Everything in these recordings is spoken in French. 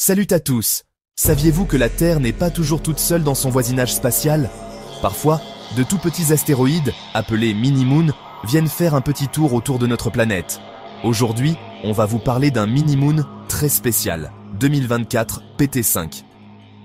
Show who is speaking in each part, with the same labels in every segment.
Speaker 1: Salut à tous! Saviez-vous que la Terre n'est pas toujours toute seule dans son voisinage spatial? Parfois, de tout petits astéroïdes, appelés mini-moons, viennent faire un petit tour autour de notre planète. Aujourd'hui, on va vous parler d'un mini-moon très spécial, 2024 PT5.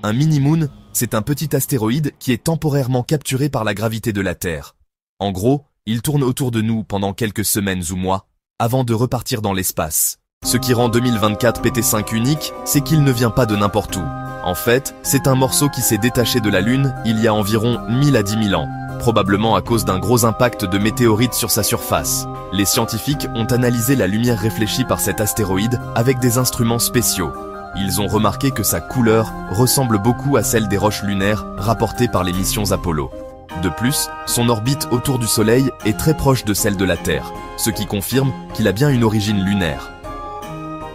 Speaker 1: Un mini-moon, c'est un petit astéroïde qui est temporairement capturé par la gravité de la Terre. En gros, il tourne autour de nous pendant quelques semaines ou mois, avant de repartir dans l'espace. Ce qui rend 2024 PT5 unique, c'est qu'il ne vient pas de n'importe où. En fait, c'est un morceau qui s'est détaché de la Lune il y a environ 1000 à 10 000 ans, probablement à cause d'un gros impact de météorites sur sa surface. Les scientifiques ont analysé la lumière réfléchie par cet astéroïde avec des instruments spéciaux. Ils ont remarqué que sa couleur ressemble beaucoup à celle des roches lunaires rapportées par les missions Apollo. De plus, son orbite autour du Soleil est très proche de celle de la Terre, ce qui confirme qu'il a bien une origine lunaire.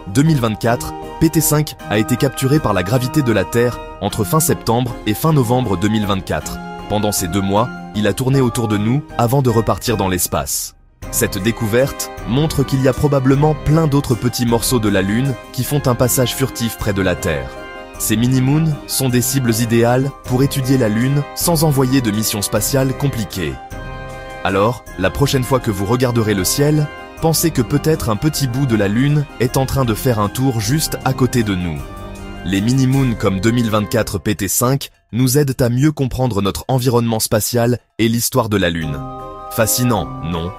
Speaker 1: 2024, PT5 a été capturé par la gravité de la Terre entre fin septembre et fin novembre 2024. Pendant ces 2 mois, il a tourné autour de nous avant de repartir dans l'espace. Cette découverte montre qu'il y a probablement plein d'autres petits morceaux de la Lune qui font un passage furtif près de la Terre. Ces mini-moons sont des cibles idéales pour étudier la Lune sans envoyer de mission spatiale compliquée. Alors, la prochaine fois que vous regarderez le ciel, pensez que peut-être un petit bout de la Lune est en train de faire un tour juste à côté de nous. Les mini-moons comme 2024 PT5 nous aident à mieux comprendre notre environnement spatial et l'histoire de la Lune. Fascinant, non ?